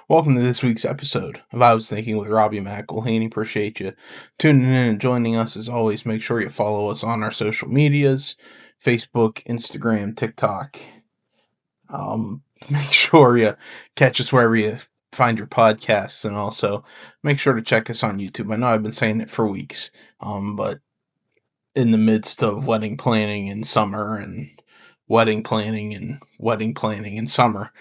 Welcome to this week's episode of I Was Thinking with Robbie McElhaney. Appreciate you tuning in and joining us. As always, make sure you follow us on our social medias, Facebook, Instagram, TikTok. Make sure you catch us wherever you find your podcasts, and also make sure to check us on YouTube. I know I've been saying it for weeks, but in the midst of wedding planning in summer and wedding planning in summer,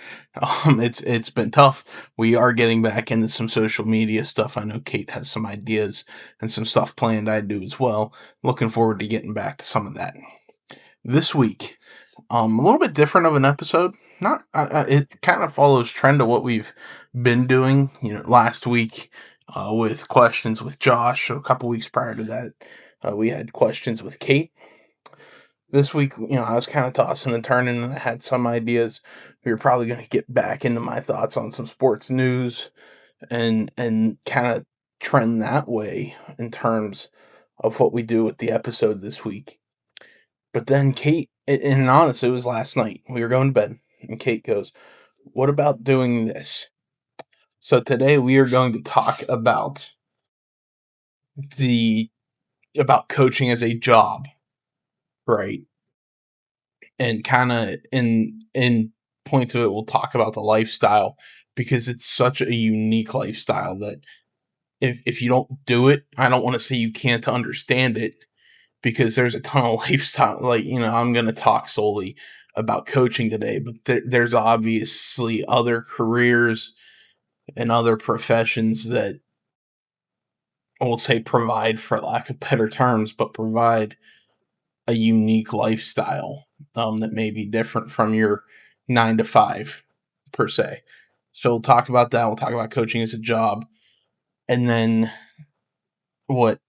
it's been tough. We are getting back into some social media stuff. I know Kate has some ideas and some stuff planned. I do as well. Looking forward to getting back to some of that this week. A little bit different of an episode. Not it kind of follows trend of what we've been doing. Last week with questions with Josh. So a couple weeks prior to that, we had questions with Kate. This week, I was kind of tossing and turning, and I had some ideas. We were probably going to get back into my thoughts on some sports news, and kind of trend that way in terms of what we do with the episode this week. But then Kate, and honestly, it was last night. We were going to bed, and Kate goes, "What about doing this?" So today we are going to talk about coaching as a job, right? And kind of in points of it, we'll talk about the lifestyle, because it's such a unique lifestyle that if you don't do it, I don't want to say you can't understand it, because there's a ton of lifestyle. I'm going to talk solely about coaching today, but there's obviously other careers and other professions that, I will say, provide, for lack of better terms, but provide a unique lifestyle that may be different from your 9 to 5 per se. So we'll talk about that. We'll talk about coaching as a job, and then what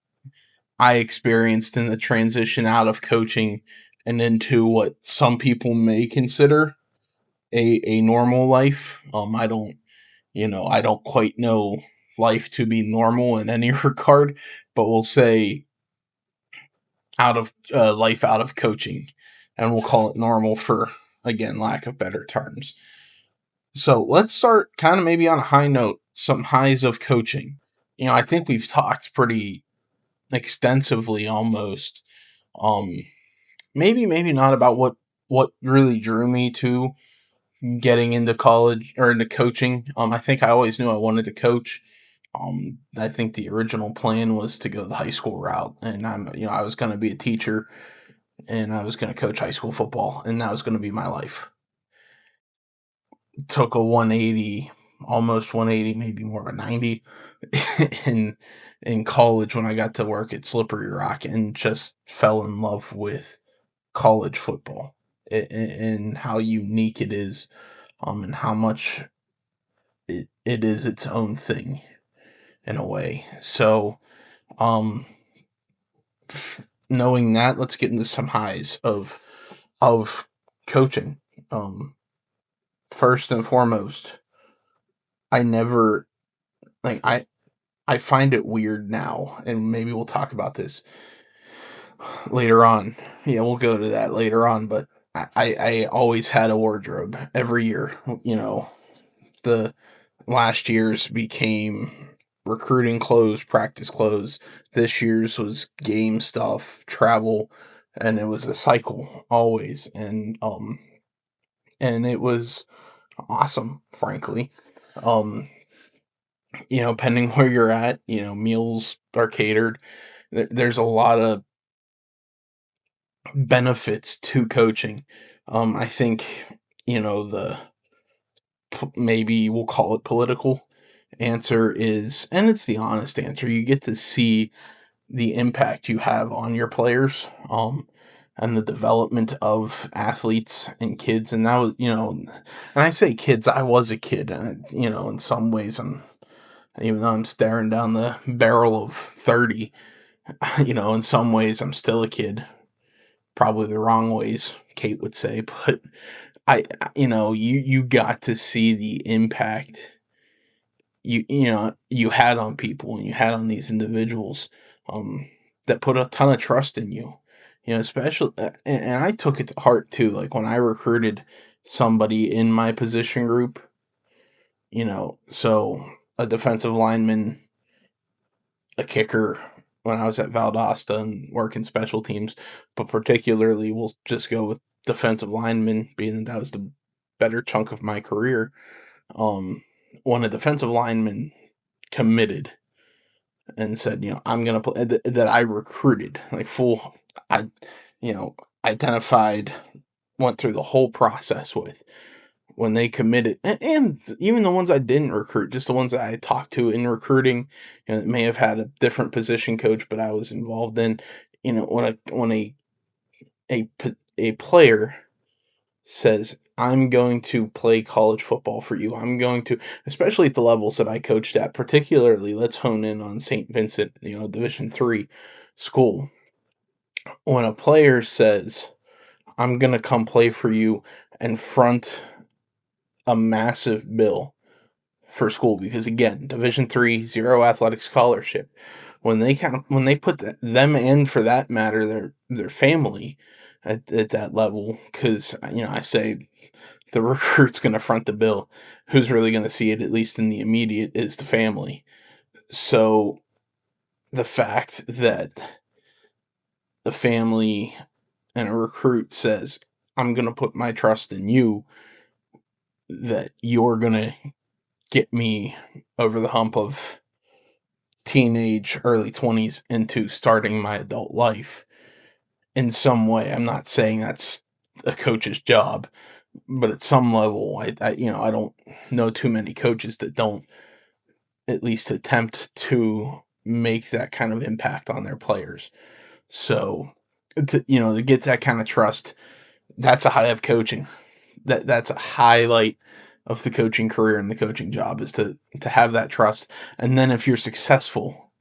I experienced in the transition out of coaching and into what some people may consider a normal life. I don't quite know life to be normal in any regard, but we'll say out of life out of coaching, and we'll call it normal for, again, lack of better terms. So let's start kind of maybe on a high note, some highs of coaching. I think we've talked pretty extensively almost. Maybe not about what really drew me to getting into college or into coaching. I think I always knew I wanted to coach. I think the original plan was to go the high school route, and I was going to be a teacher, and I was going to coach high school football, and that was going to be my life. Took a 180, almost 180, maybe more of a 90 in college when I got to work at Slippery Rock, and just fell in love with college football and how unique it is, and how much it is its own thing in a way. So, knowing that, let's get into some highs of coaching. First and foremost, I never like I find it weird now, and maybe we'll talk about this later on. Yeah, we'll go to that later on, but I always had a wardrobe every year. The last year's became recruiting clothes, practice clothes. This year's was game stuff, travel, and it was a cycle always. And it was awesome, frankly. Depending where you're at, meals are catered. There's a lot of benefits to coaching. I think, the maybe we'll call it political answer is, and it's the honest answer, you get to see the impact you have on your players, and the development of athletes and kids. And that was, and I say kids, I was a kid, and, in some ways even though I'm staring down the barrel of 30, in some ways I'm still a kid. Probably the wrong ways, Kate would say, but you got to see the impact you had on people, and you had on these individuals, that put a ton of trust in you. Especially, and I took it to heart too. Like when I recruited somebody in my position group, So a defensive lineman, a kicker when I was at Valdosta and working special teams, but particularly we'll just go with defensive lineman, being that was the better chunk of my career. Um, when a defensive lineman committed and said, I'm gonna play, that I recruited, like full, I, you know, identified, went through the whole process with, when they committed, and even the ones I didn't recruit, just the ones that I talked to in recruiting, that may have had a different position coach, but I was involved in, when a player says, I'm going to play college football for you. I'm going to, especially at the levels that I coached at, particularly, let's hone in on St. Vincent, Division III school. When a player says, I'm going to come play for you and front a massive bill for school, because again, Division III, zero athletic scholarship. When they put them in, for that matter, their family at that level, because I say the recruit's going to front the bill. Who's really going to see it, at least in the immediate, is the family. So the fact that the family and a recruit says, I'm going to put my trust in you, that you're going to get me over the hump of teenage, early 20s into starting my adult life in some way. I'm not saying that's a coach's job, but at some level, I don't know too many coaches that don't at least attempt to make that kind of impact on their players. So, to get that kind of trust, that's a high of coaching. That's a highlight of the coaching career and the coaching job, is to have that trust. And then if you're successful,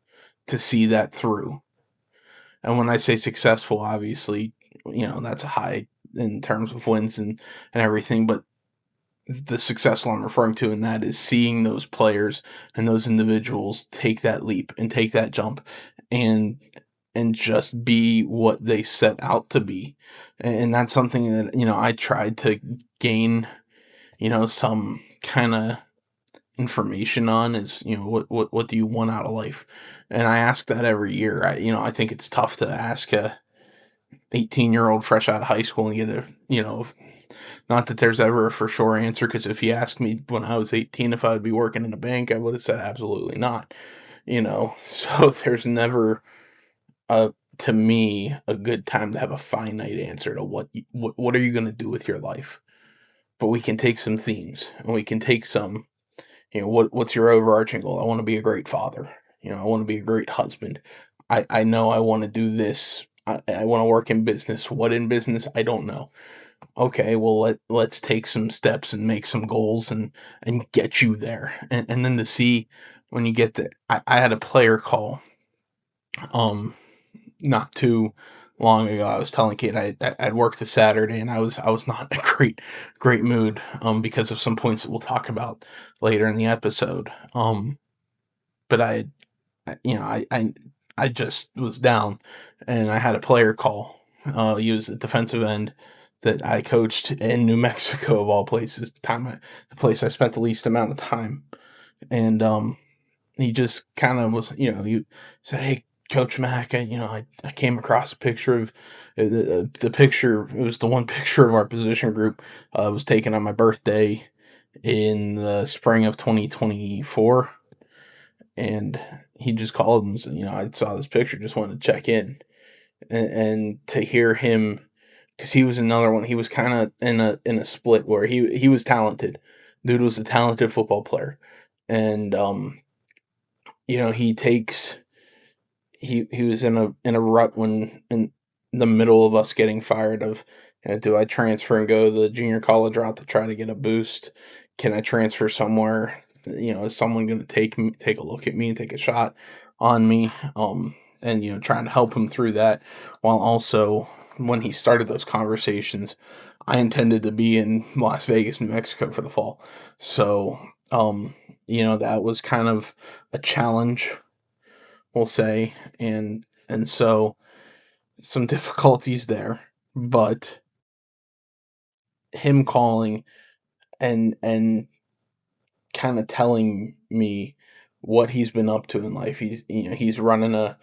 to see that through. And when I say successful, obviously, that's a high in terms of wins and everything, but the successful I'm referring to in that is seeing those players and those individuals take that leap and take that jump and just be what they set out to be. And that's something that, I tried to gain, some kind of information on, is, what do you want out of life? And I ask that every year. I think it's tough to ask a 18-year-old fresh out of high school and get a, not that there's ever a for sure answer, because if you asked me when I was 18 if I would be working in a bank, I would have said absolutely not. So there's never, to me, a good time to have a finite answer to what are you going to do with your life. But we can take some themes, and we can take some, what's your overarching goal? I want to be a great father. I want to be a great husband. I know I want to do this. I want to work in business. What in business? I don't know. Okay, well, let's take some steps and make some goals and get you there. And then to see when you get there. I had a player call um not too long ago. I was telling Kate I'd worked a Saturday, and I was not in a great mood, because of some points that we'll talk about later in the episode. But I just was down, and I had a player call. He was a defensive end that I coached in New Mexico, of all places, the place I spent the least amount of time. And he just kind of was, he said, "Hey, Coach Mack, I came across a picture of the picture. It was the one picture of our position group. Was taken on my birthday in the spring of 2024." And he just called and said, I saw this picture, just wanted to check in. And to hear him, because he was another one, he was kind of in a split where he was talented. Dude was a talented football player. And, he takes, he was in a rut when in the middle of us getting fired of, do I transfer and go the junior college route to try to get a boost? Can I transfer somewhere? Is someone going to take a look at me and take a shot on me? And trying to help him through that, while also, when he started those conversations, I intended to be in Las Vegas, New Mexico for the fall. So, that was kind of a challenge, we'll say, and so some difficulties there, but him calling and kind of telling me what he's been up to in life. He's running a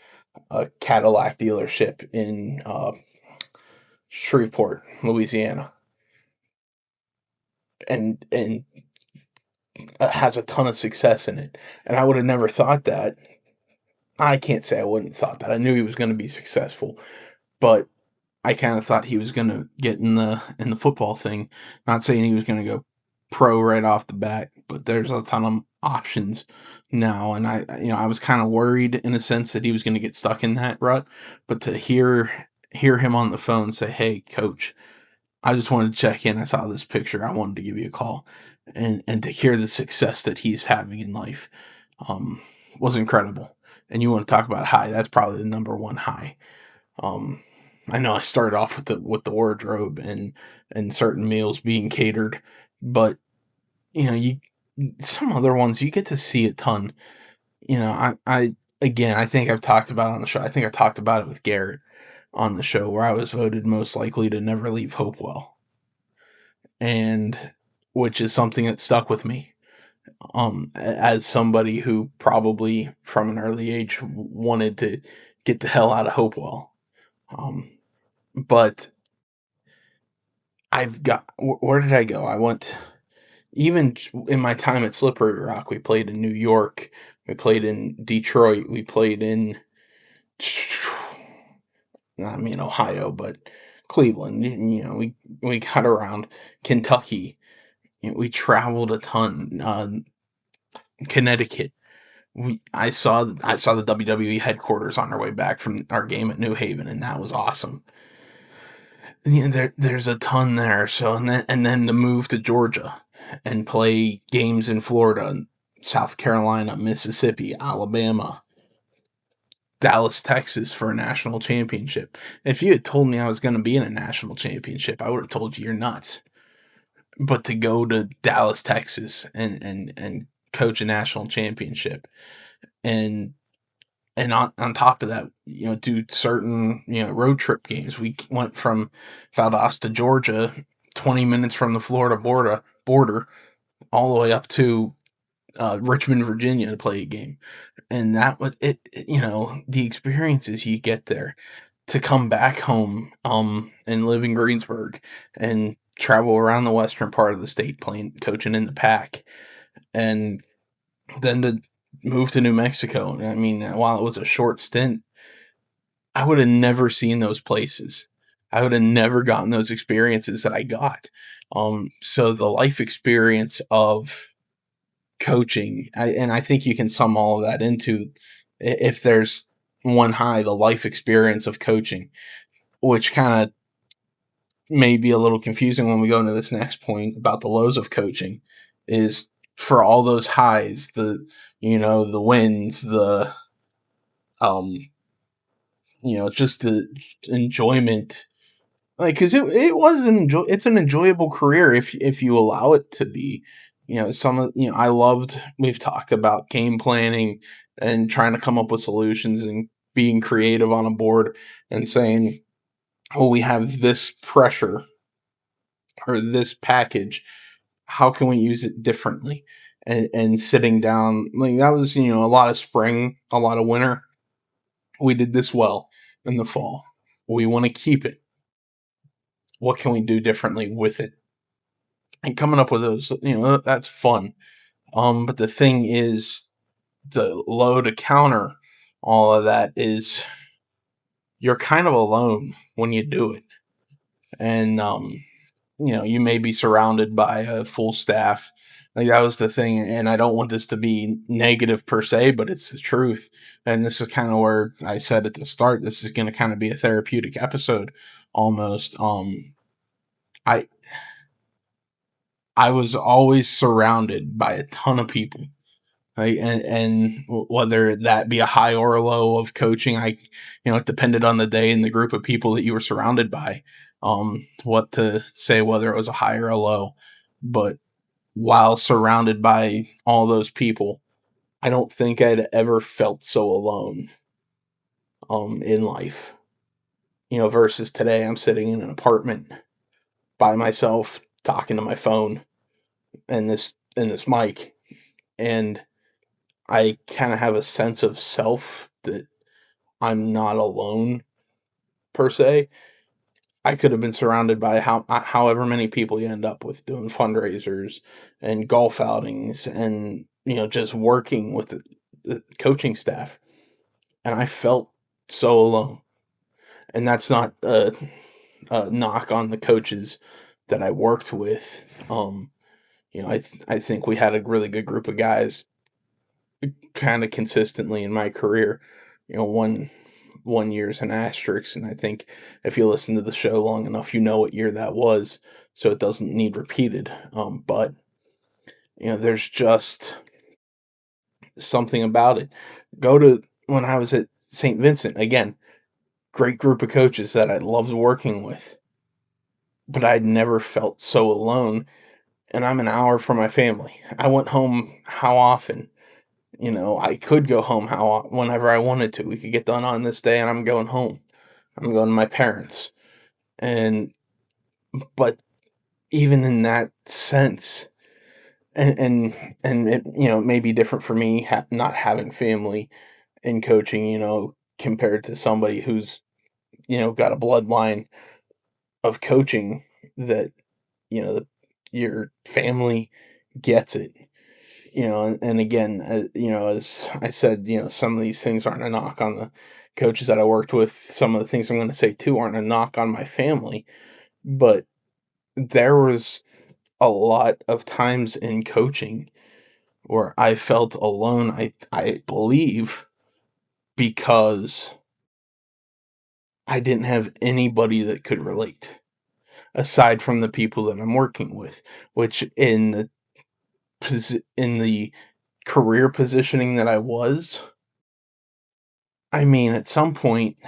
Cadillac dealership in Shreveport, Louisiana, and has a ton of success in it. And I would have never thought that. I can't say I wouldn't have thought that. I knew he was going to be successful, but I kind of thought he was going to get in the football thing. Not saying he was going to go pro right off the bat, but there's a ton of options now, and I was kind of worried in a sense that he was going to get stuck in that rut. But to hear him on the phone say, "Hey, coach, I just wanted to check in. I saw this picture. I wanted to give you a call," and to hear the success that he's having in life, um, was incredible. And you want to talk about high? That's probably the number one high. Um, I know I started off with the wardrobe and certain meals being catered, but you some other ones you get to see a ton. I again, I think I've talked about it on the show. I think I talked about it with Garrett on the show where I was voted most likely to never leave Hopewell, and which is something that stuck with me. As somebody who probably from an early age wanted to get the hell out of Hopewell. Um, but where did I go? I went even in my time at Slippery Rock. We played in New York. We played in Detroit. We played in, I mean, Ohio, but Cleveland. We got around Kentucky. We traveled a ton. Connecticut. I saw the WWE headquarters on our way back from our game at New Haven, and that was awesome. There's a ton there. So and then to move to Georgia and play games in Florida, South Carolina, Mississippi, Alabama, Dallas, Texas for a national championship. If you had told me I was going to be in a national championship, I would have told you you're nuts. But to go to Dallas, Texas, and coach a national championship, and on top of that, do certain, road trip games. We went from Valdosta, Georgia, 20 minutes from the Florida border all the way up to Richmond, Virginia to play a game. And that was it, the experiences you get there to come back home and live in Greensburg and travel around the western part of the state coaching in the pack, and then to move to New Mexico. I mean, while it was a short stint, I would have never seen those places. I would have never gotten those experiences that I got. So the life experience of coaching, and I think you can sum all of that into, if there's one high, the life experience of coaching, which kind of may be a little confusing when we go into this next point about the lows of coaching, is for all those highs, the wins, um just the enjoyment, like, because it's an enjoyable career if you allow it to be. Some of, I loved, we've talked about game planning and trying to come up with solutions and being creative on a board and saying, oh, we have this pressure or this package, how can we use it differently, and sitting down, like, that was, a lot of spring, a lot of winter. We did this well in the fall. We want to keep it. What can we do differently with it? And coming up with those, that's fun. But the thing is, the low to counter all of that is you're kind of alone when you do it. And, you may be surrounded by a full staff. Like, that was the thing. And I don't want this to be negative per se, but it's the truth. And this is kind of where I said at the start, this is going to kind of be a therapeutic episode almost. I, I was always surrounded by a ton of people, right? And whether that be a high or a low of coaching, it depended on the day and the group of people that you were surrounded by, what to say, whether it was a high or a low. But while surrounded by all those people, I don't think I'd ever felt so alone, in life. Versus today, I'm sitting in an apartment by myself, talking to my phone and this mic. and I kind of have a sense of self that I'm not alone per se. I could have been surrounded by however many people you end up with doing fundraisers and golf outings and just working with the coaching staff, and I felt so alone. And that's not a knock on the coaches that I worked with. I think we had a really good group of guys, kind of consistently in my career. One year's an asterisk, and I think if you listen to the show long enough, you know what year that was, so it doesn't need repeated. But there's just something about it. Go to when I was at St. Vincent again, great group of coaches that I loved working with, but I'd never felt so alone. And I'm an hour from my family. I went home how often? I could go home whenever I wanted to. We could get done on this day, and I'm going home. I'm going to my parents. And but even in that sense, and it may be different for me not having family in coaching, compared to somebody who's got a bloodline of coaching that the, your family gets it. And again, as I said, some of these things aren't a knock on the coaches that I worked with. Some of the things I'm going to say too aren't a knock on my family, but there was a lot of times in coaching where I felt alone. I believe because I didn't have anybody that could relate aside from the people that I'm working with, which in the career positioning that I was, I mean, at some point,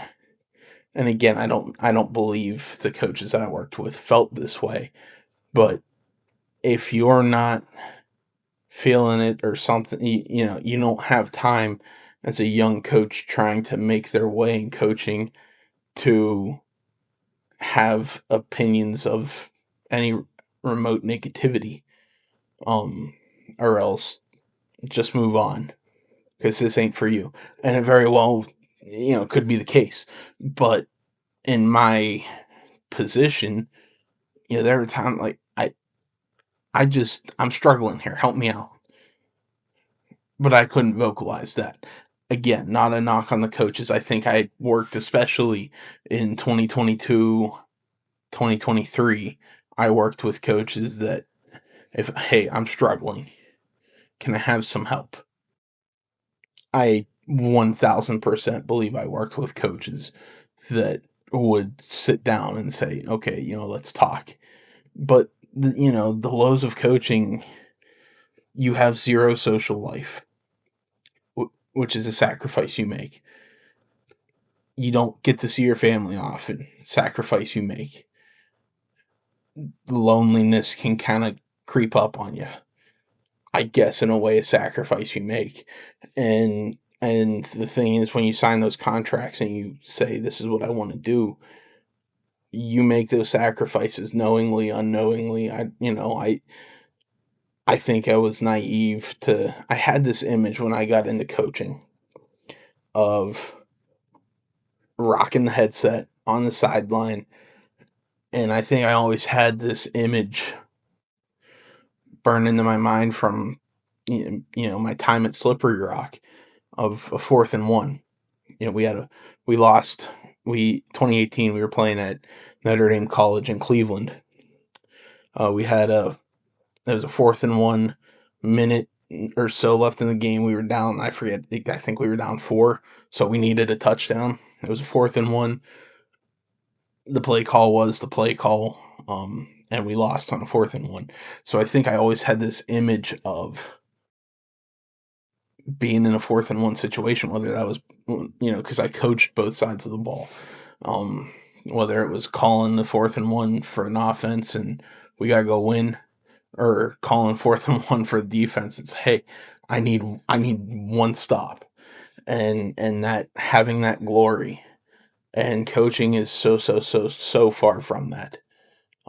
and again, I don't believe the coaches that I worked with felt this way, but if you're not feeling it or something, you don't have time as a young coach trying to make their way in coaching to have opinions of any remote negativity, um, or else just move on because this ain't for you. And it very well, could be the case, but in my position, there were times like I'm struggling here. Help me out. But I couldn't vocalize that. Again, not a knock on the coaches. I think I worked, especially in 2022, 2023. I worked with coaches that, if, hey, I'm struggling, can I have some help? I 1000% believe I worked with coaches that would sit down and say, okay, let's talk. But, the lows of coaching, you have zero social life, which is a sacrifice you make. You don't get to see your family often, sacrifice you make. Loneliness can kind of creep up on you. I guess in a way, a sacrifice you make. And the thing is, when you sign those contracts and you say this is what I want to do, you make those sacrifices knowingly, unknowingly. I think I was naive to. I had this image when I got into coaching of rocking the headset on the sideline, and I think I always had this image burned into my mind from my time at Slippery Rock of a 4th and 1. We lost. We 2018 we were playing at Notre Dame College in Cleveland. We had there was a 4th and 1 minute or so left in the game. We were down. I forget. I think we were down 4, so we needed a touchdown. It was a 4th and 1. The play call was the play call, and we lost on a 4th and 1. So I think I always had this image of being in a 4th and 1 situation, whether that was, because I coached both sides of the ball, whether it was calling the 4th and 1 for an offense and we gotta go win, or calling 4th and 1 for the defense. It's, hey, I need one stop, and that having that glory, and coaching is so far from that.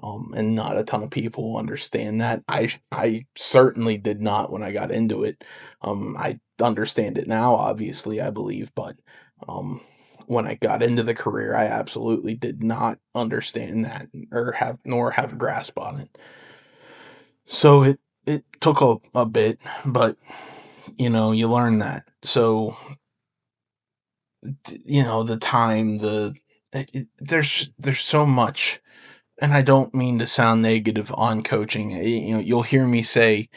and not a ton of people understand that. I certainly did not when I got into it. I understand it now, obviously, I believe, but um, when I got into the career, I absolutely did not understand that or have a grasp on it. So it took a bit, but you learn that. So the time, there's so much. And I don't mean to sound negative on coaching. You'll hear me say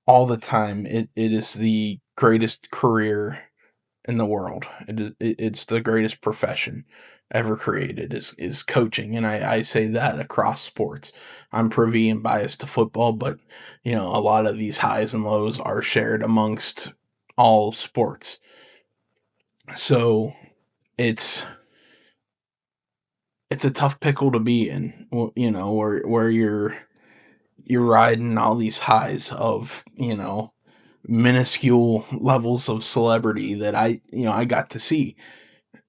all the time, it is the greatest career in the world. It's the greatest profession ever created is coaching, and I say that across sports. I'm privy and biased to football, but a lot of these highs and lows are shared amongst all sports. So it's it's a tough pickle to be in, where you're riding all these highs of minuscule levels of celebrity that I got to see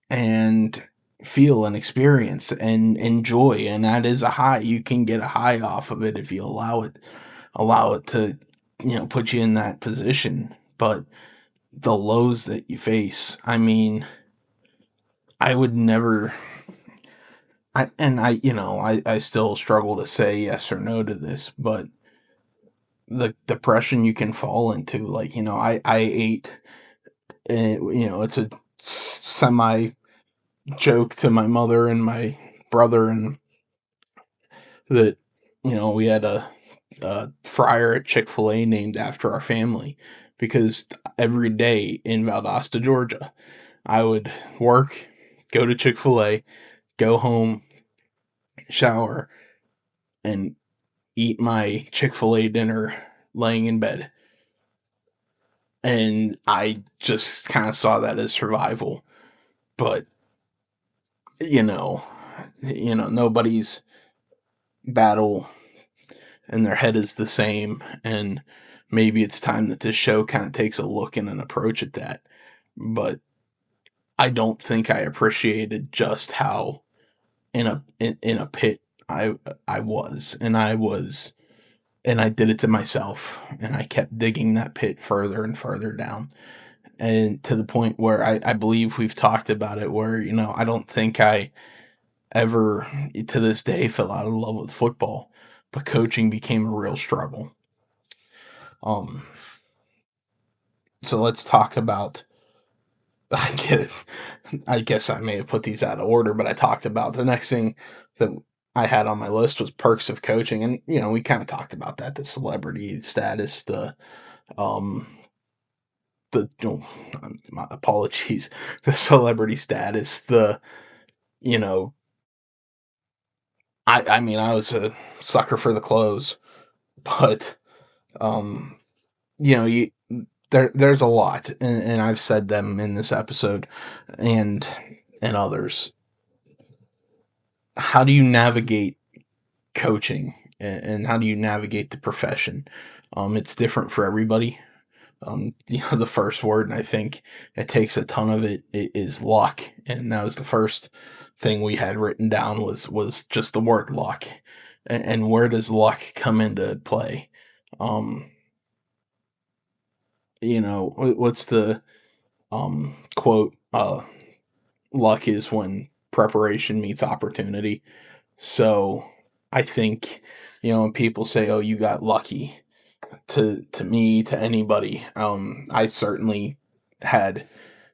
and feel and experience and enjoy, and that is a high. You can get a high off of it if you allow it to put you in that position. But the lows that you face, I mean, I would never. I still struggle to say yes or no to this, but the depression you can fall into, like, I ate, it's a semi joke to my mother and my brother, and that, we had a fryer at Chick-fil-A named after our family, because every day in Valdosta, Georgia, I would work, go to Chick-fil-A, go home, shower, and eat my Chick-fil-A dinner laying in bed. And I just kind of saw that as survival. But, you know, nobody's battle in their head is the same, and maybe it's time that this show kind of takes a look and an approach at that. But I don't think I appreciated just how in a pit I was, and I did it to myself, and I kept digging that pit further and further down, and to the point where I believe we've talked about it, where I don't think I ever to this day fell out of love with football, but coaching became a real struggle. um so let's talk about I get it. I guess I may have put these out of order, but I talked about the next thing that I had on my list was perks of coaching, and we kind of talked about that: the celebrity status, um, my apologies, the celebrity status, you know, I mean, I was a sucker for the clothes, but um, you there's a lot, and I've said them in this episode, and others. How do you navigate coaching, and how do you navigate the profession? It's different for everybody. The first word, and I think it takes a ton of it is luck, and that was the first thing we had written down was just the word luck, and where does luck come into play? Um, what's the quote? Luck is when preparation meets opportunity. So I think, when people say, "Oh, you got lucky," to me, to anybody, I certainly had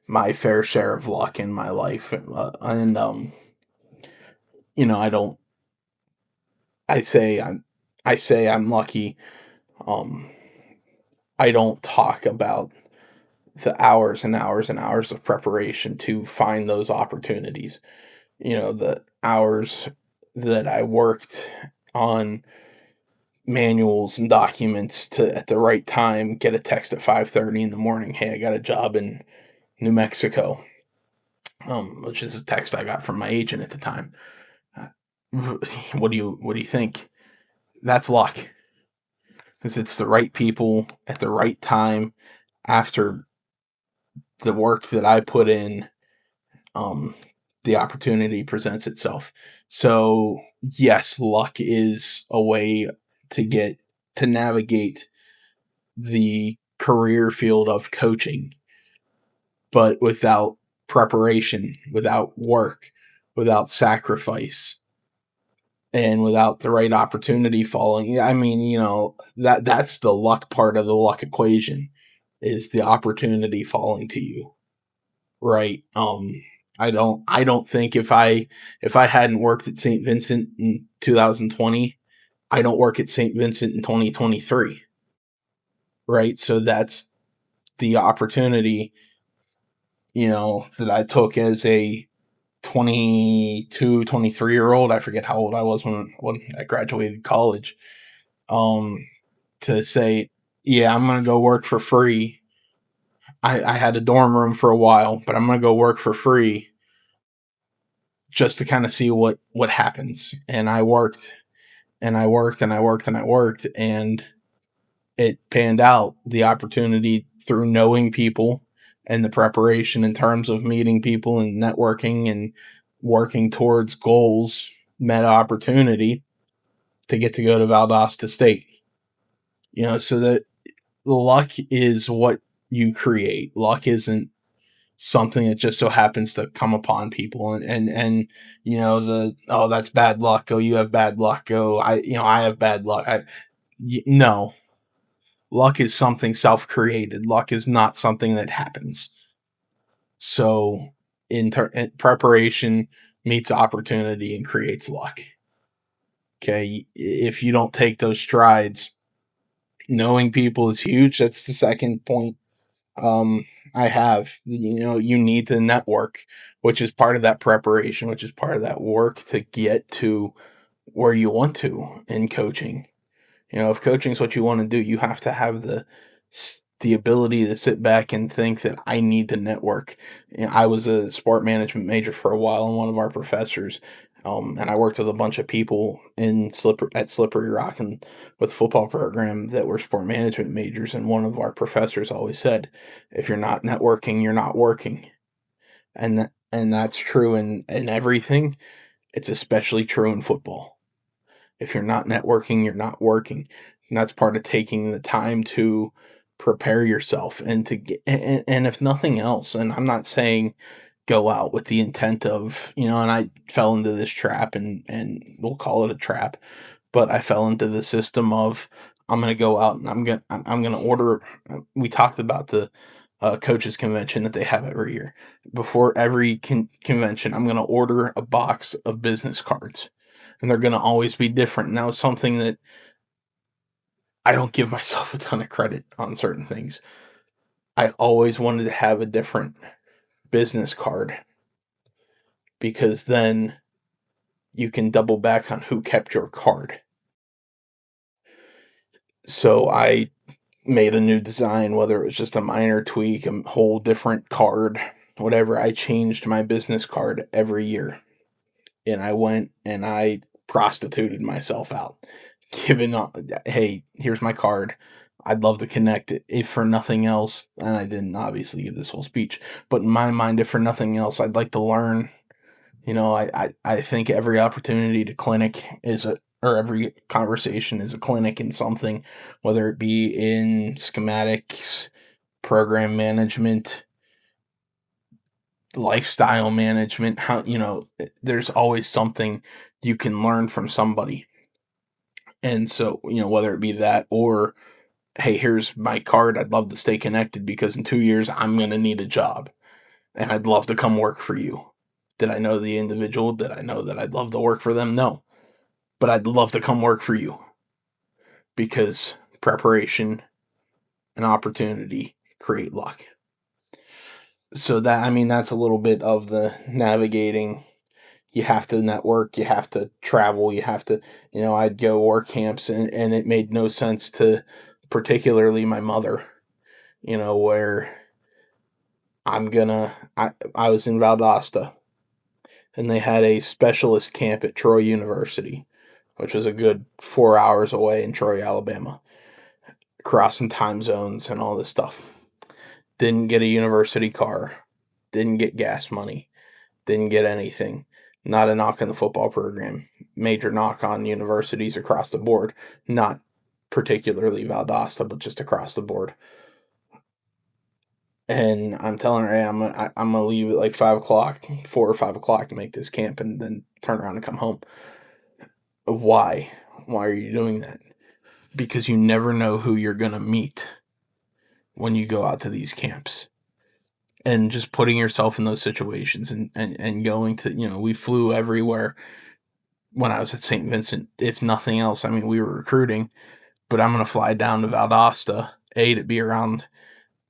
my fair share of luck in my life, and I don't. I say I'm lucky. Um, I don't talk about the hours and hours and hours of preparation to find those opportunities. The hours that I worked on manuals and documents to at the right time get a text at 5:30 in the morning, "Hey, I got a job in New Mexico," which is a text I got from my agent at the time. Uh, what do you think? That's luck, because it's the right people at the right time after the work that I put in. Um, the opportunity presents itself. So yes, luck is a way to navigate the career field of coaching, but without preparation, without work, without sacrifice, and without the right opportunity falling. I mean, that's the luck part of the luck equation, is the opportunity falling to you, right? I don't think if I hadn't worked at St. Vincent in 2020, I don't work at St. Vincent in 2023, right? So that's the opportunity, that I took as a 22, 23-year old. I forget how old I was when I graduated college. Um, to say, yeah, I'm going to go work for free. I had a dorm room for a while, but I'm going to go work for free just to kind of see what happens. And I worked and I worked and I worked and I worked, and it panned out. The opportunity through knowing people and the preparation in terms of meeting people and networking and working towards goals met opportunity to get to go to Valdosta State. So that luck is what you create. Luck isn't something that just so happens to come upon people, and the, oh, that's bad luck, oh, you have bad luck, oh, I have bad luck. No, luck is something self-created. Luck is not something that happens. So preparation meets opportunity and creates luck. Okay, if you don't take those strides, knowing people is huge. That's the second point. I have, you need to network, which is part of that preparation, which is part of that work to get to where you want to in coaching. If coaching is what you want to do, you have to have the ability to sit back and think that I need to network. I was a sport management major for a while, and one of our professors, and I worked with a bunch of people at Slippery Rock and with the football program that were sport management majors. And one of our professors always said, "If you're not networking, you're not working," and that's true in everything. It's especially true in football. If you're not networking, you're not working. And that's part of taking the time to prepare yourself and to get, and if nothing else, and I'm not saying go out with the intent of, and I fell into this trap, and we'll call it a trap, but I fell into the system of, I'm going to go out and I'm going to order. We talked about the coaches convention that they have every year. Before every convention, I'm going to order a box of business cards, and they're going to always be different. And that was something that I don't give myself a ton of credit on certain things. I always wanted to have a different business card, because then you can double back on who kept your card. So I made a new design, whether it was just a minor tweak, a whole different card, whatever. I changed my business card every year. And I went and I prostituted myself out, giving up, hey, here's my card. I'd love to connect it, if for nothing else. And I didn't obviously give this whole speech, but in my mind, if for nothing else, I'd like to learn. I think every opportunity to clinic or every conversation is a clinic in something, whether it be in schematics, program management, lifestyle management. How, there's always something you can learn from somebody. And so, whether it be that, or, hey, here's my card, I'd love to stay connected because in 2 years I'm going to need a job and I'd love to come work for you. Did I know the individual? Did I know that I'd love to work for them? No, but I'd love to come work for you, because preparation and opportunity create luck. So that's a little bit of the navigating. You have to network, you have to travel, you have to, I'd go work camps, and it made no sense to, particularly my mother, where I was in Valdosta, and they had a specialist camp at Troy University, which was a good 4 hours away in Troy, Alabama, crossing time zones and all this stuff. Didn't get a university car, didn't get gas money, didn't get anything. Not a knock on the football program. Major knock on universities across the board. Not particularly Valdosta, but just across the board. And I'm telling her, hey, I'm gonna leave at like 5 o'clock, 4 or 5 o'clock to make this camp, and then turn around and come home. Why? Why are you doing that? Because you never know who you're gonna meet when you go out to these camps. And just putting yourself in those situations and going to, we flew everywhere when I was at St. Vincent. If nothing else, I mean, we were recruiting, but I'm going to fly down to Valdosta, to be around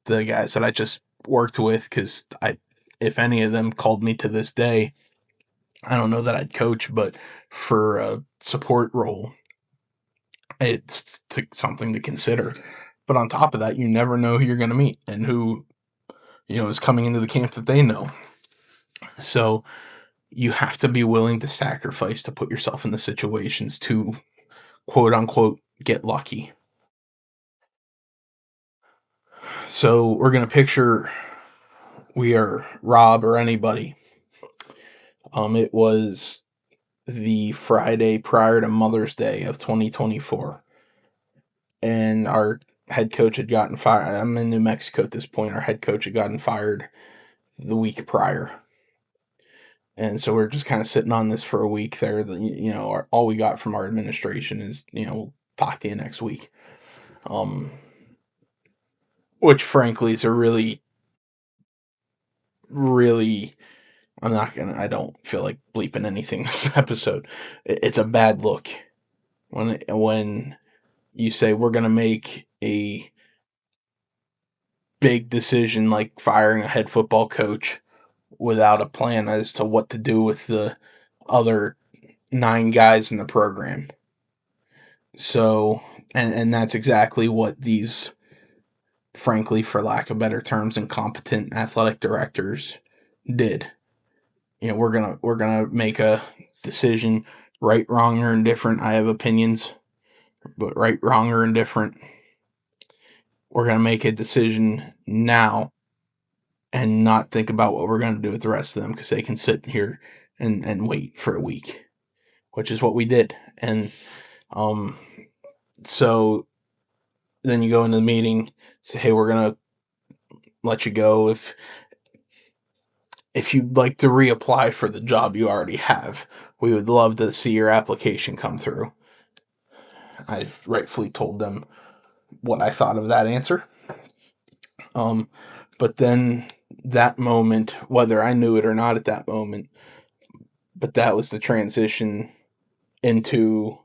the guys that I just worked with, because if any of them called me to this day, I don't know that I'd coach, but for a support role, it's something to consider. But on top of that, you never know who you're going to meet and who, is coming into the camp that they know. So you have to be willing to sacrifice to put yourself in the situations to, quote unquote, get lucky. So we're going to picture we are Rob or anybody. It was the Friday prior to Mother's Day of 2024. And our head coach had gotten fired. I'm in New Mexico at this point. Our head coach had gotten fired the week prior. And so we're just kind of sitting on this for a week there. All we got from our administration is, we'll talk to you next week. Which frankly is a really, really, I don't feel like bleeping anything this episode. It's a bad look when you say we're going to make a big decision like firing a head football coach without a plan as to what to do with the other 9 guys in the program. So, and that's exactly what these, frankly, for lack of better terms, incompetent athletic directors did. We're gonna make a decision, right, wrong, or indifferent. I have opinions, but right, wrong, or indifferent, we're gonna make a decision now and not think about what we're gonna do with the rest of them, because they can sit here and wait for a week, which is what we did. And so then you go into the meeting, say, hey, we're gonna let you go if you'd like to reapply for the job you already have. We would love to see your application come through. I rightfully told them what I thought of that answer. But then that moment, whether I knew it or not at that moment, but that was the transition into,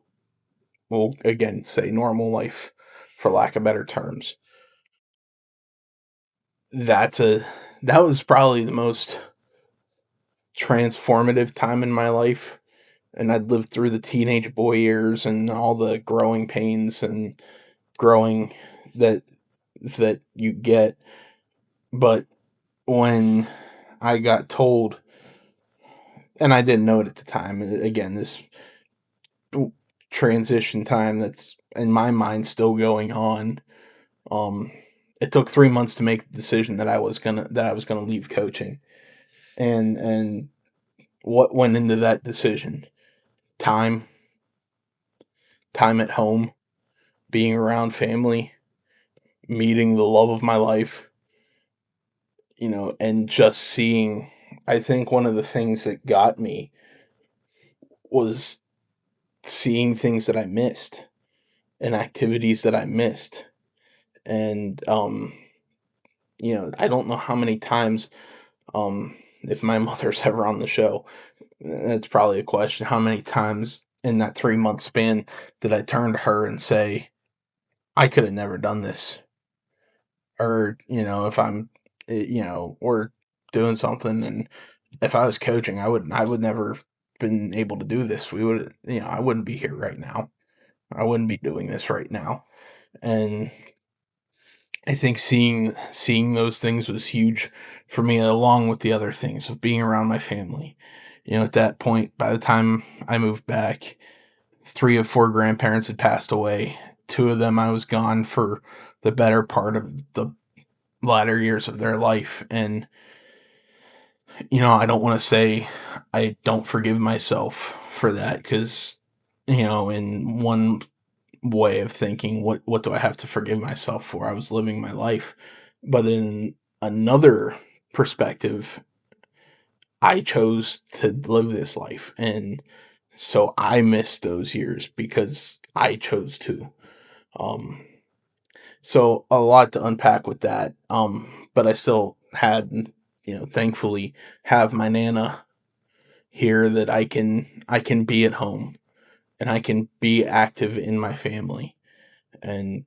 well, again, say normal life, for lack of better terms. That was probably the most transformative time in my life. And I'd lived through the teenage boy years and all the growing pains and growing that you get. But when I got told, and I didn't know it at the time, again, this transition time that's in my mind still going on. It took 3 months to make the decision that I was gonna leave coaching, and what went into that decision? Time at home, being around family, meeting the love of my life, and just seeing. I think one of the things that got me was seeing things that I missed and activities that I missed. And, I don't know how many times, if my mother's ever on the show, that's probably a question. How many times in that 3-month span did I turn to her and say, I could have never done this? Or, if I'm, we're doing something, and if I was coaching, I would never have been able to do this. We would, I wouldn't be here right now. I wouldn't be doing this right now. And I think seeing those things was huge for me, along with the other things of being around my family. At that point, by the time I moved back, 3 of 4 grandparents had passed away. 2 of them I was gone for the better part of the latter years of their life. And I don't want to say I don't forgive myself for that, because, in one way of thinking, what do I have to forgive myself for? I was living my life. But in another perspective, I chose to live this life. And so I missed those years because I chose to. Um, so a lot to unpack with that. But I still had, thankfully have my Nana here, that I can be at home and I can be active in my family. And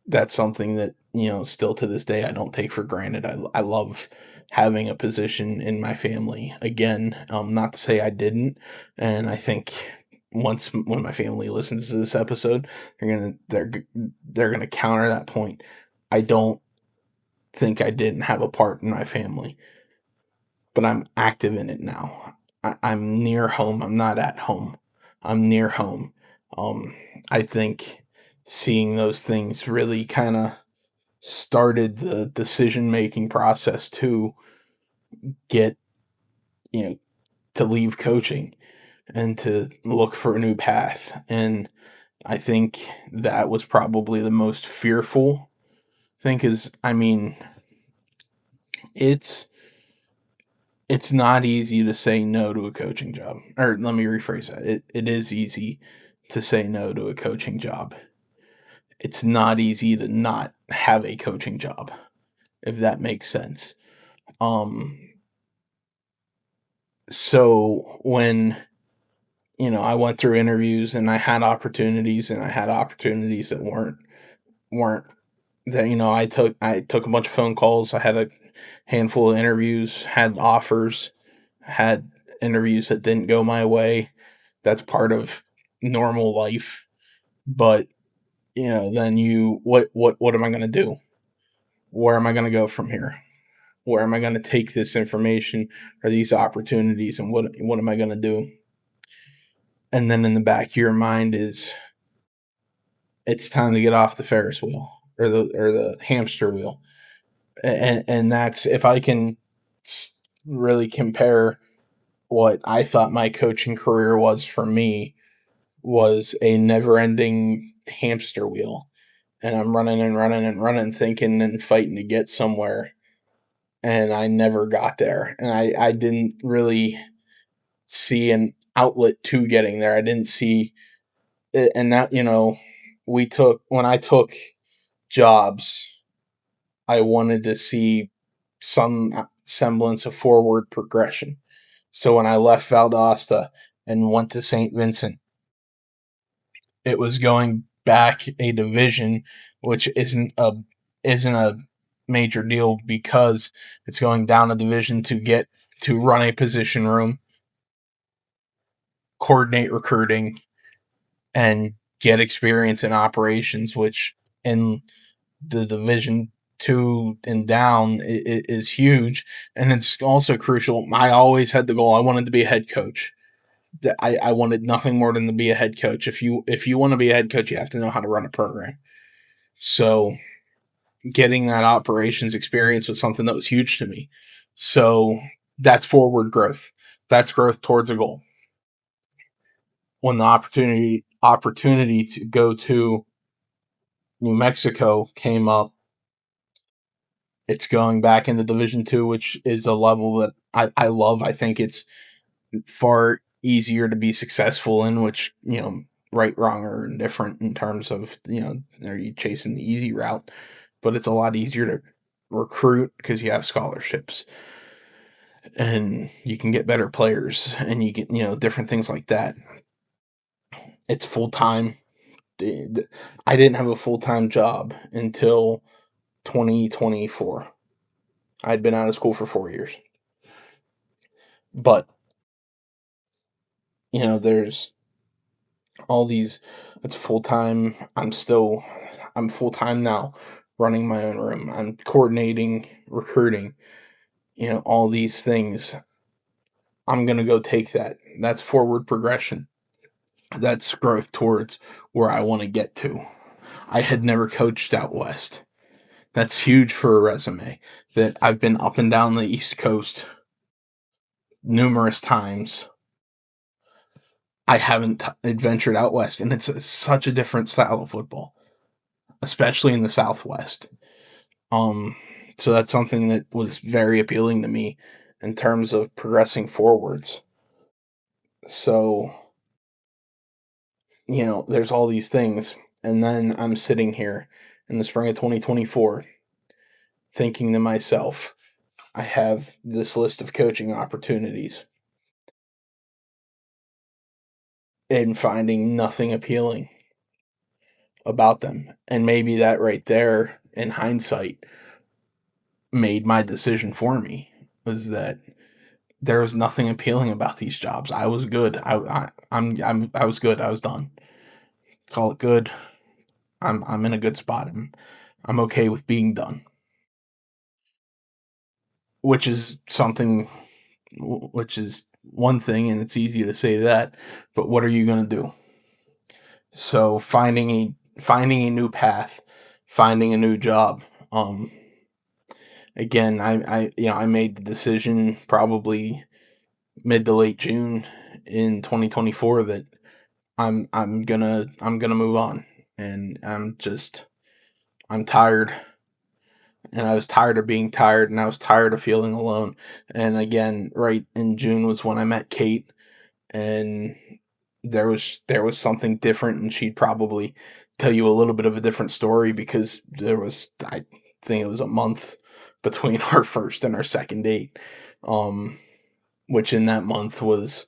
that's something that, still to this day I don't take for granted. I love having a position in my family. Again, not to say I didn't, and I think when my family listens to this episode, they're gonna counter that point. I don't think I didn't have a part in my family, but I'm active in it now. I'm near home. I'm not at home. I'm near home. Um, I think seeing those things really kind of started the decision making process to get, you know, to leave coaching and to look for a new path. And I think that was probably the most fearful thing, because, I mean, it's it's not easy to say no to a coaching job. Or let me rephrase that. It is easy to say no to a coaching job. It's not easy to not have a coaching job, if that makes sense. Um so when, I went through interviews and I had opportunities that weren't that, I took a bunch of phone calls, I had a handful of interviews, had offers, had interviews that didn't go my way. That's part of normal life. But, then what am I going to do? Where am I going to go from here? Where am I going to take this information or these opportunities, and what am I going to do? And then in the back of your mind is, it's time to get off the Ferris wheel, or the hamster wheel. And that's, if I can really compare what I thought my coaching career was for me, was a never-ending hamster wheel. And I'm running and running and running, thinking and fighting to get somewhere, and I never got there. And I didn't really see an outlet to getting there. I didn't see it. And that, when I took jobs, I wanted to see some semblance of forward progression. So when I left Valdosta and went to St. Vincent, it was going back a division, which isn't a major deal, because it's going down a division to get to run a position room, coordinate recruiting, and get experience in operations, which in the division two and down is huge. And it's also crucial. I always had the goal, I wanted to be a head coach. I wanted nothing more than to be a head coach. If you want to be a head coach, you have to know how to run a program. So getting that operations experience was something that was huge to me. So that's forward growth. That's growth towards a goal. When the opportunity to go to New Mexico came up, it's going back into Division Two, which is a level that I love. I think it's far easier to be successful in, which, right, wrong, or indifferent in terms of, are you chasing the easy route? But it's a lot easier to recruit because you have scholarships and you can get better players, and you get, different things like that. It's full time. I didn't have a full time job until 2024. I'd been out of school for 4 years. But, there's all these, it's full time. I'm full time now, running my own room. I'm coordinating recruiting, all these things. I'm going to go take that. That's forward progression. That's growth towards where I want to get to. I had never coached out west. That's huge for a resume, that I've been up and down the East Coast numerous times I haven't adventured out west, and it's such a different style of football, especially in the Southwest. Um, so that's something that was very appealing to me in terms of progressing forwards. So, there's all these things, and then I'm sitting here in the spring of 2024 thinking to myself, I have this list of coaching opportunities and finding nothing appealing about them. And maybe that right there, in hindsight, made my decision for me, was that there was nothing appealing about these jobs. I was good. I was good. I was done. Call it good. I'm in a good spot. I'm okay with being done, which is something, which is one thing, and it's easy to say that, but what are you going to do? So finding a new path, finding a new job. Again, I made the decision probably mid to late June in 2024 that I'm gonna move on, and I'm tired, and I was tired of being tired, and I was tired of feeling alone. And again, right in June was when I met Kate, and there was something different, and she'd probably tell you a little bit of a different story, because I think it was a month between our first and our second date, um, which in that month was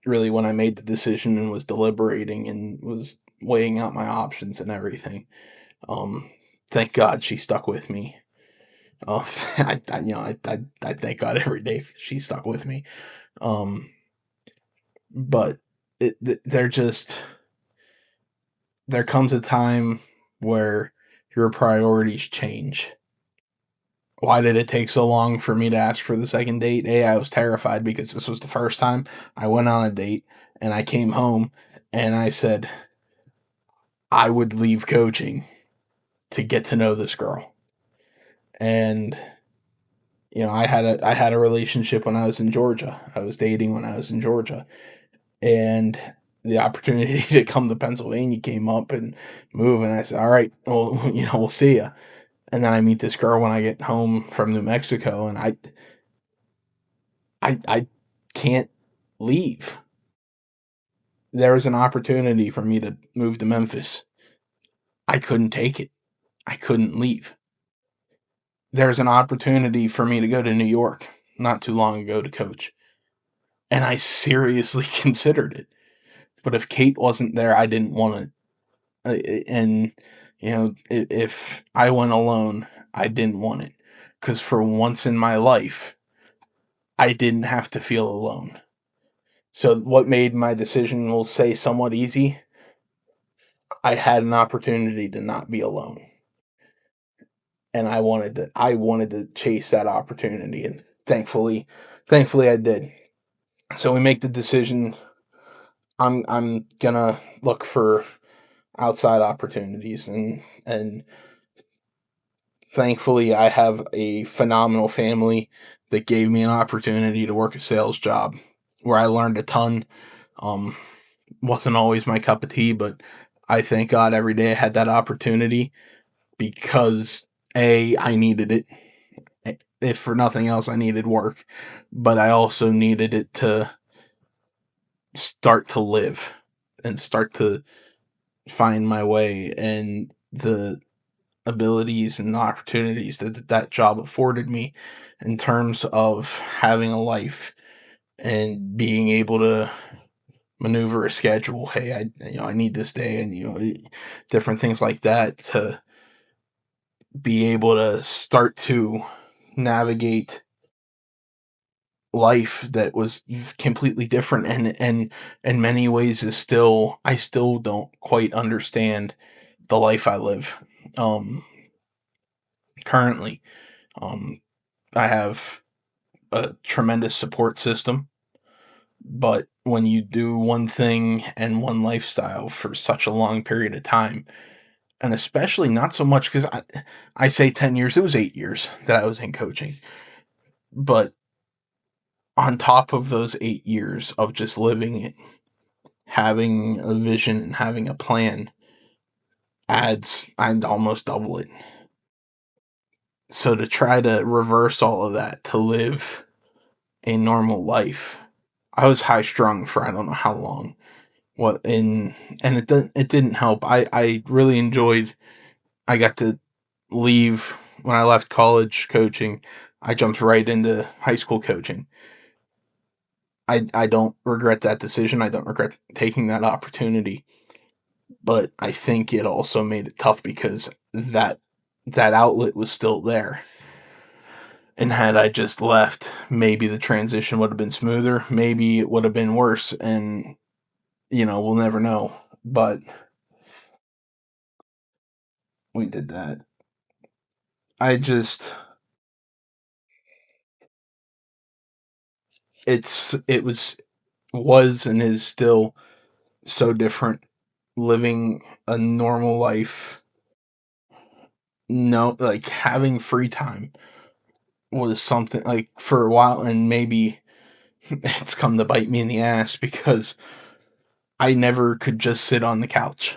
really when I made the decision and was deliberating and was weighing out my options and everything. Um, thank God she stuck with me. I thank God every day she stuck with me. Um, but they're just, there comes a time where your priorities change. Why did it take so long for me to ask for the second date? I was terrified because this was the first time I went on a date, and I came home and I said I would leave coaching to get to know this girl. And I had a relationship when I was in Georgia. I was dating when I was in Georgia, and the opportunity to come to Pennsylvania came up and move, and I said, "All right, well, we'll see ya." And then I meet this girl when I get home from New Mexico, and I can't leave. There was an opportunity for me to move to Memphis. I couldn't take it. I couldn't leave. There's an opportunity for me to go to New York not too long ago to coach, and I seriously considered it. But if Kate wasn't there, I didn't want it. And if I went alone, I didn't want it, because for once in my life, I didn't have to feel alone. So what made my decision, we'll say, somewhat easy? I had an opportunity to not be alone, and I wanted to chase that opportunity, and thankfully I did. So we make the decision. I'm gonna look for outside opportunities, and thankfully I have a phenomenal family that gave me an opportunity to work a sales job where I learned a ton. Um, wasn't always my cup of tea, but I thank God every day I had that opportunity, because I needed it. If for nothing else, I needed work, but I also needed it to start to live and start to find my way, and the abilities and the opportunities that job afforded me in terms of having a life and being able to maneuver a schedule. Hey, I need this day, and different things like that, to be able to start to navigate life that was completely different, and in many ways is still, I still don't quite understand the life I live um currently. um I have a tremendous support system, but when you do one thing and one lifestyle for such a long period of time, and especially not so much because I say 10 years, it was 8 years that I was in coaching, but on top of those 8 years of just living it, having a vision and having a plan adds, I'd almost double it. So to try to reverse all of that, to live a normal life, I was high strung for I don't know how long. What in and it didn't help. I really enjoyed. I got to leave when I left college coaching. I jumped right into high school coaching. I don't regret that decision. I don't regret taking that opportunity, but I think it also made it tough because that outlet was still there. And had I just left, maybe the transition would have been smoother. Maybe it would have been worse. And, we'll never know. But we did that. I just, it was and is still so different living a normal life. No, like having free time was something like for a while, and maybe it's come to bite me in the ass because I never could just sit on the couch.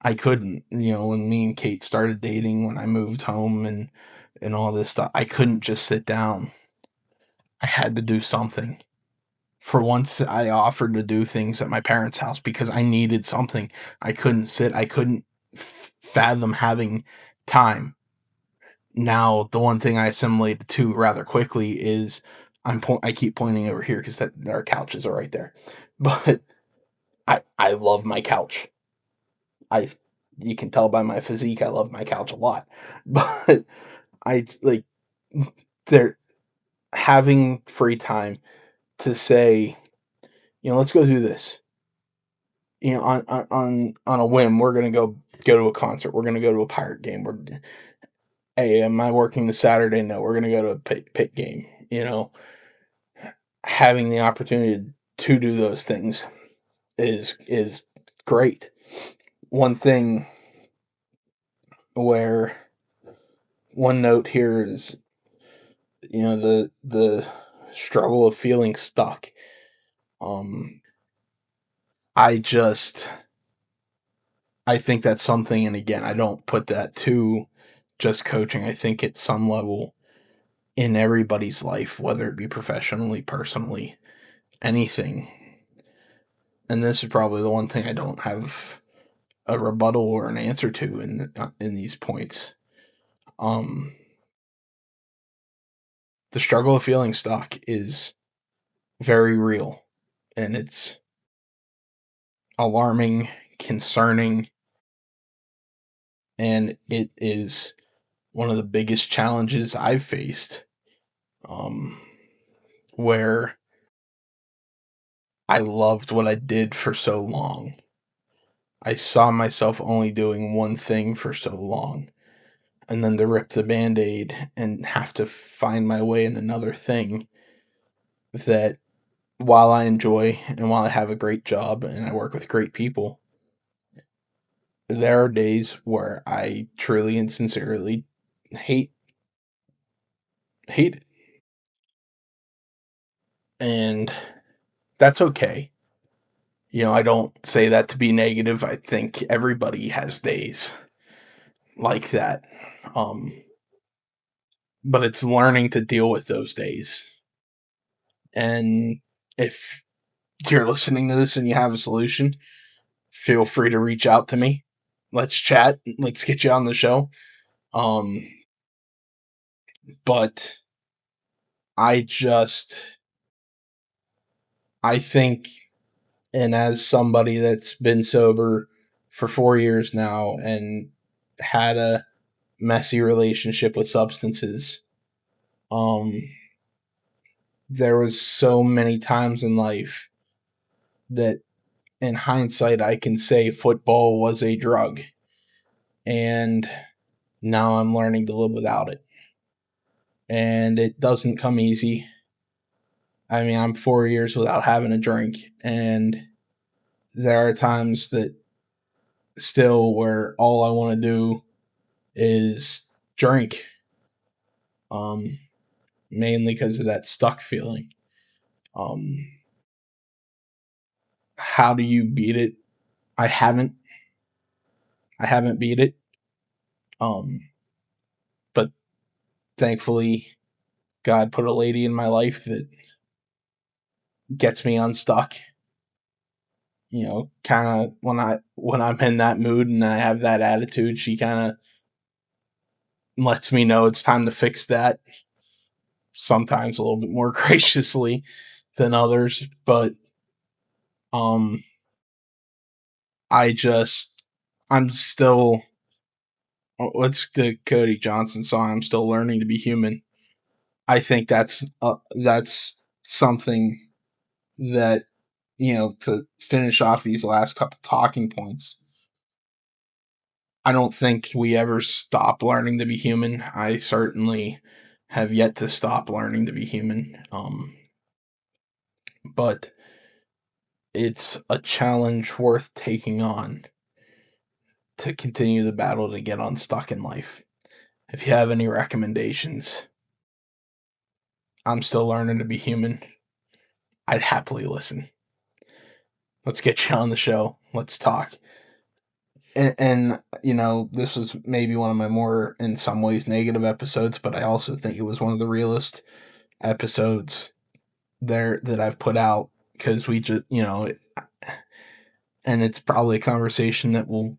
I couldn't, when me and Kate started dating, when I moved home and all this stuff, I couldn't just sit down. I had to do something. For once, I offered to do things at my parents' house because I needed something. I couldn't sit. I couldn't fathom having time. Now, the one thing I assimilated to rather quickly is I keep pointing over here because our couches are right there, but I love my couch. I You can tell by my physique I love my couch a lot, but I like they're having free time to say, let's go do this. On a whim, we're gonna go to a concert. We're gonna go to a Pirate game. Hey, am I working this Saturday? No, we're gonna go to a pit game. Having the opportunity to do those things is great. One thing where one note here is, the struggle of feeling stuck. Um, I just I think that's something, and again, I don't put that to just coaching. I think at some level in everybody's life, whether it be professionally, personally, anything. And this is probably the one thing I don't have a rebuttal or an answer to in these points. Um, the struggle of feeling stuck is very real, and it's alarming, concerning, and it is one of the biggest challenges I've faced. Um, where I loved what I did for so long. I saw myself only doing one thing for so long, and then to rip the band aid and have to find my way in another thing that, while I enjoy and while I have a great job and I work with great people, there are days where I truly and sincerely hate hate it. And that's okay. I don't say that to be negative. I think everybody has days like that. Um, but it's learning to deal with those days. And if you're listening to this and you have a solution, feel free to reach out to me. Let's chat. Let's get you on the show. Um, but I just, I think, and as somebody that's been sober for 4 years now and had a messy relationship with substances, um, there was so many times in life that in hindsight I can say football was a drug, and now I'm learning to live without it. And it doesn't come easy. I mean, I'm 4 years without having a drink, and there are times that still where all I want to do is drink. Um, mainly because of that stuck feeling. Um, how do you beat it? I haven't. I haven't beat it. Um, but thankfully, God put a lady in my life that gets me unstuck. Kind of when I'm in that mood and I have that attitude, she kind of lets me know it's time to fix that. Sometimes a little bit more graciously than others, but um, I just I'm still what's the Cody Johnson song? I'm still learning to be human. I think that's something that to finish off these last couple talking points. I don't think we ever stop learning to be human. I certainly have yet to stop learning to be human. But it's a challenge worth taking on to continue the battle to get unstuck in life. If you have any recommendations, I'm still learning to be human. I'd happily listen. Let's get you on the show. Let's talk. And this was maybe one of my more, in some ways, negative episodes, but I also think it was one of the realest episodes there that I've put out because we just, and it's probably a conversation that will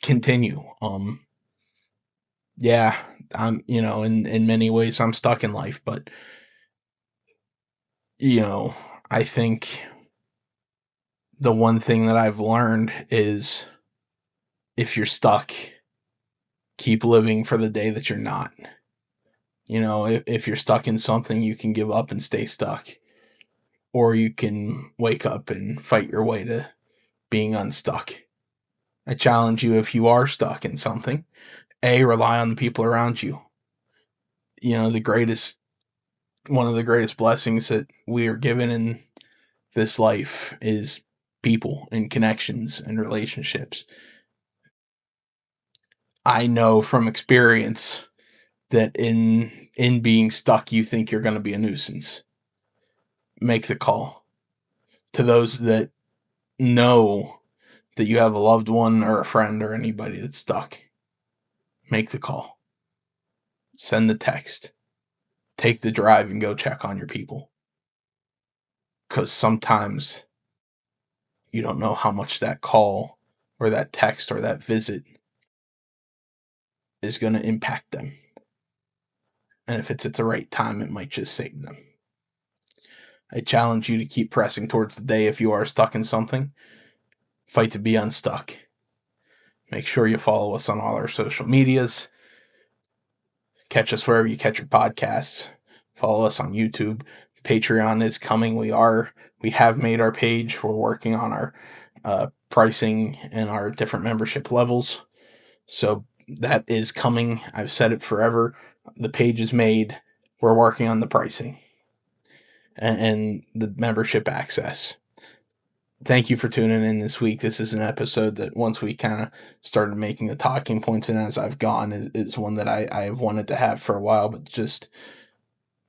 continue. Yeah, I'm, in many ways, I'm stuck in life, but, you know, I think the one thing that I've learned is if you're stuck, keep living for the day that you're not. If you're stuck in something, you can give up and stay stuck, or you can wake up and fight your way to being unstuck. I challenge you, if you are stuck in something, rely on the people around you. The greatest, one of the greatest blessings that we are given in this life is people and connections and relationships. I know from experience that in being stuck, you think you're going to be a nuisance. Make the call. To those that know that you have a loved one or a friend or anybody that's stuck, make the call. Send the text. Take the drive and go check on your people. Because sometimes you don't know how much that call or that text or that visit is going to impact them. And if it's at the right time, it might just save them. I challenge you to keep pressing towards the day if you are stuck in something. Fight to be unstuck. Make sure you follow us on all our social medias. Catch us wherever you catch your podcasts. Follow us on YouTube. Patreon is coming. We have made our page. We're working on our pricing and our different membership levels. So that is coming. I've said it forever. The page is made. We're working on the pricing and the membership access. Thank you for tuning in this week. This is an episode that once we kind of started making the talking points, and as I've gone, is one that I have wanted to have for a while, but just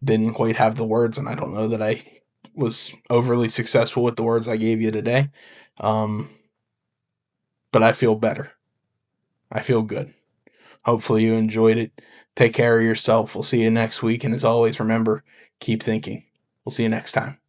didn't quite have the words, and I don't know that I was overly successful with the words I gave you today. But I feel better. I feel good. Hopefully you enjoyed it. Take care of yourself. We'll see you next week, and as always, remember, keep thinking. We'll see you next time.